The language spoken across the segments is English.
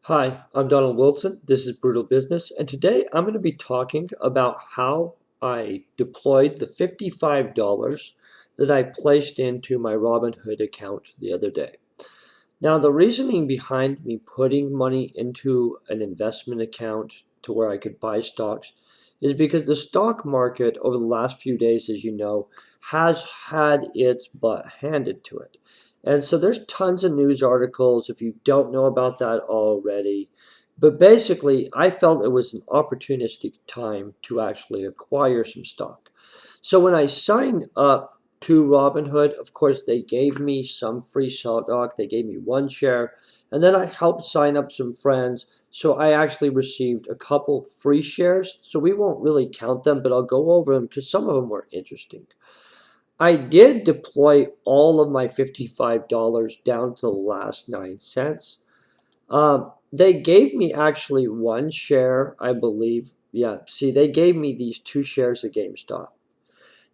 Hi, I'm Donald Wilson. This is Brutal Business, and today I'm going to be talking about how I deployed the $55 that I placed into my Robinhood account the other day. Now, the reasoning behind me putting money into an investment account to where I could buy stocks is because the stock market over the last few days, as you know, has had its butt handed to it. And so there's tons of news articles if you don't know about that already. But basically, I felt it was an opportunistic time to actually acquire some stock. So when I signed up to Robinhood, of course, they gave me some free stock. They gave me one share, and then I helped sign up some friends. So I actually received a couple free shares. So we won't really count them, but I'll go over them because some of them were interesting. I did deploy all of my $55 down to the last 9 cents. They gave me actually one share, I believe. Yeah, see, they gave me these 2 shares of GameStop.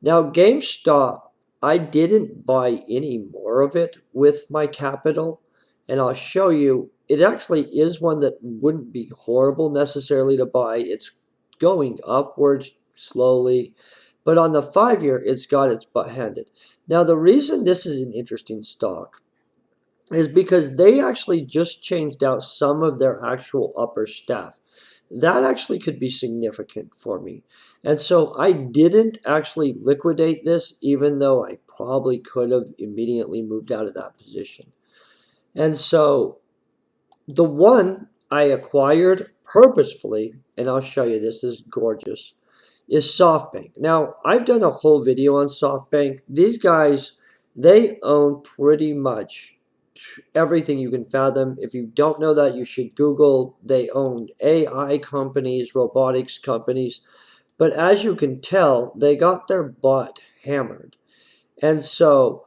Now, GameStop, I didn't buy any more of it with my capital, and I'll show you. It actually is one that wouldn't be horrible necessarily to buy. It's going upwards slowly, but on the 5 year, it's got its butt handed. Now, the reason this is an interesting stock is because they actually just changed out some of their actual upper staff. That actually could be significant for me. And so I didn't actually liquidate this, even though I probably could have immediately moved out of that position. And so the one I acquired purposefully, and I'll show you this is gorgeous, is SoftBank. Now, I've done a whole video on SoftBank. These guys, they own pretty much everything you can fathom. If you don't know that, you should Google. They own AI companies, robotics companies. But as you can tell, they got their butt hammered. And so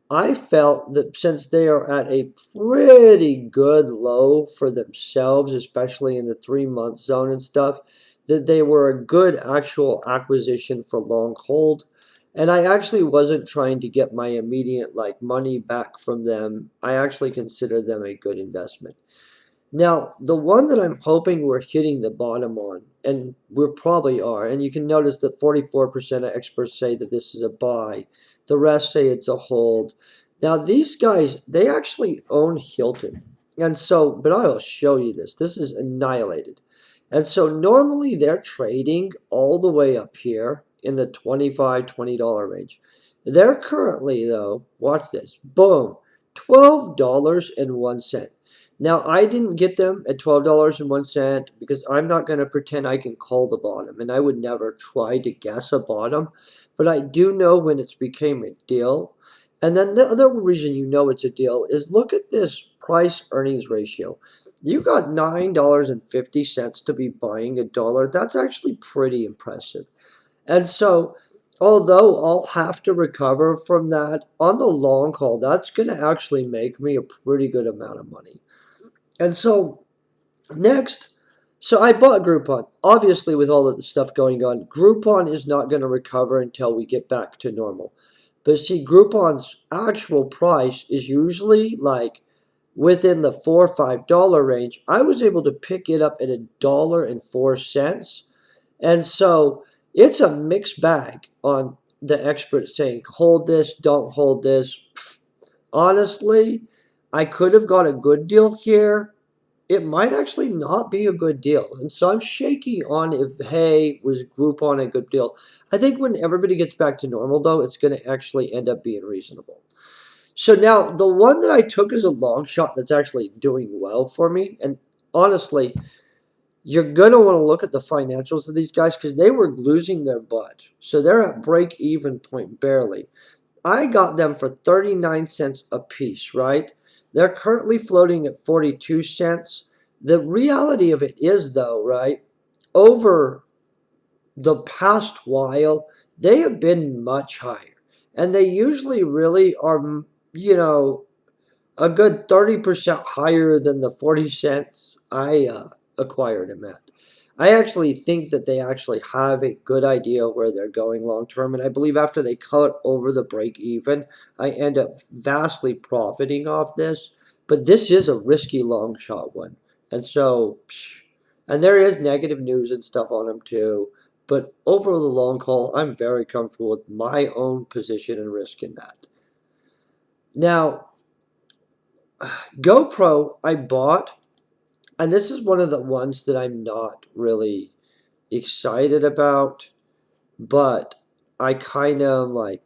I felt that since they are at a pretty good low for themselves, especially in the 3 month zone and stuff, that they were a good actual acquisition for long hold. And I actually wasn't trying to get my immediate money back from them. I actually consider them a good investment. Now, the one that I'm hoping we're hitting the bottom on, and we probably are, and you can notice that 44% of experts say that this is a buy. The rest say it's a hold. Now, these guys, they actually own Hilton. And so, but I will show you this. This is annihilated. And so normally they're trading all the way up here in the $25, $20 range. They're currently, though, watch this, boom, $12.01. Now, I didn't get them at $12.01 because I'm not going to pretend I can call the bottom, and I would never try to guess a bottom, but I do know when it's became a deal. And then the other reason you know it's a deal is look at this price earnings ratio. You got $9.50 to be buying a dollar. That's actually pretty impressive. And so, although I'll have to recover from that on the long haul, that's going to actually make me a pretty good amount of money. And so next, so I bought Groupon. Obviously, with all of the stuff going on, Groupon is not going to recover until we get back to normal. But see, Groupon's actual price is usually within the $4 or $5 range. I was able to pick it up at $1.04. And so it's a mixed bag on the experts saying, hold this, don't hold this. Honestly, I could have got a good deal here. It might actually not be a good deal. And so I'm shaky on if, hey, was Groupon a good deal? I think when everybody gets back to normal, though, it's going to actually end up being reasonable. So now, the one that I took as a long shot that's actually doing well for me, and honestly, you're going to want to look at the financials of these guys because they were losing their butt. So they're at break-even point barely. I got them for 39 cents a piece, right? They're currently floating at 42 cents. The reality of it is, though, right, over the past while, they have been much higher. And they usually really are, a good 30% higher than the 40 cents I acquired them at. I actually think that they actually have a good idea where they're going long term, and I believe after they cut over the break even, I end up vastly profiting off this. But this is a risky long shot one. And so, and there is negative news and stuff on them too. But over the long haul, I'm very comfortable with my own position and risk in that. Now, GoPro, I bought, and this is one of the ones that I'm not really excited about, but I kind of like,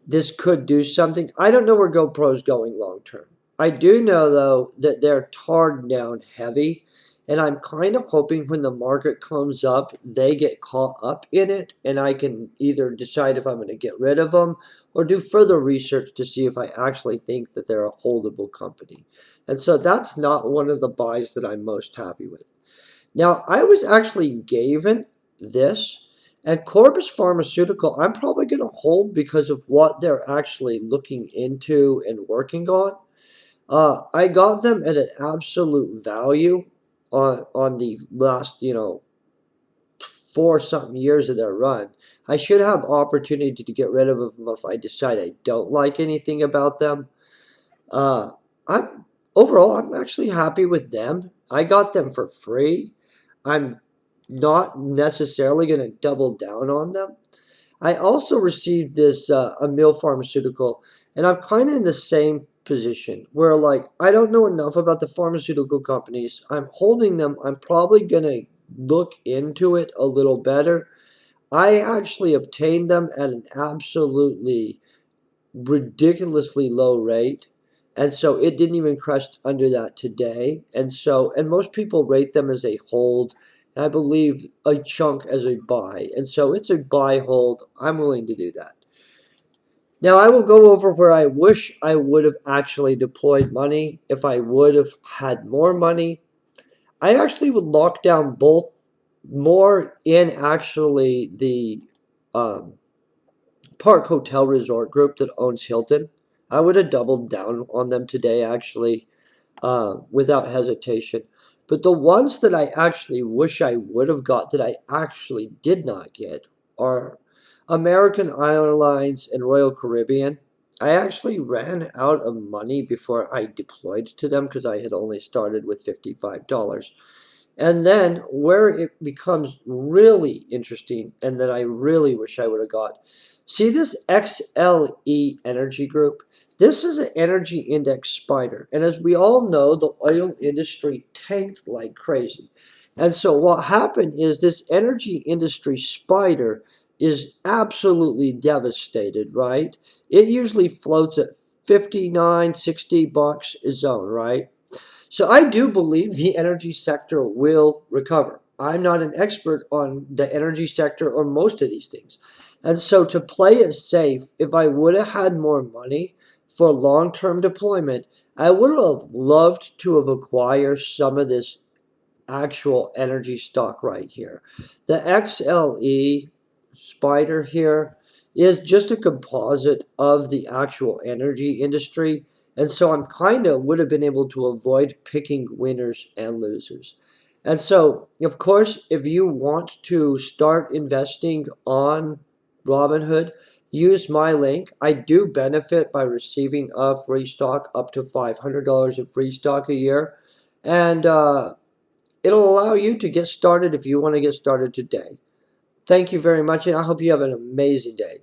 this could do something. I don't know where GoPro's going long term. I do know though that they're tarred down heavy, and I'm kind of hoping when the market comes up, they get caught up in it, and I can either decide if I'm going to get rid of them or do further research to see if I actually think that they're a holdable company. And so that's not one of the buys that I'm most happy with. Now, I was actually given this, and Corbus Pharmaceutical, I'm probably going to hold because of what they're actually looking into and working on. I got them at an absolute value on the last, 4 something years of their run. I should have opportunity to get rid of them if I decide I don't like anything about them. Uh, I'm overall, I'm actually happy with them. I got them for free. I'm not necessarily going to double down on them. I also received this Amneal Pharmaceutical, and I'm kind of in the same position where, like, I don't know enough about the pharmaceutical companies. I'm holding them. I'm probably going to look into it a little better. I actually obtained them at an absolutely ridiculously low rate. And so it didn't even crest under that today. And most people rate them as a hold. And I believe a chunk as a buy. And so it's a buy hold. I'm willing to do that. Now I will go over where I wish I would have actually deployed money if I would have had more money. I actually would lock down both more in actually the um, Park Hotel Resort Group that owns Hilton. I would have doubled down on them today, actually, without hesitation. But the ones that I actually wish I would have got that I actually did not get are American Airlines and Royal Caribbean. I actually ran out of money before I deployed to them because I had only started with $55. And then where it becomes really interesting and that I really wish I would have got. See this XLE Energy Group? This is an energy index spider. And as we all know, the oil industry tanked like crazy. And so what happened is this energy industry spider is absolutely devastated, right? It usually floats at 59, $60 a zone, right? So I do believe the energy sector will recover. I'm not an expert on the energy sector or most of these things. And so to play it safe, if I would have had more money for long-term deployment, I would have loved to have acquired some of this actual energy stock right here. The XLE spider here is just a composite of the actual energy industry. And so I'm kind of would have been able to avoid picking winners and losers. And so, of course, if you want to start investing on Robinhood, use my link. I do benefit by receiving a free stock up to $500 of free stock a year. And it'll allow you to get started if you want to get started today. Thank you very much, and I hope you have an amazing day.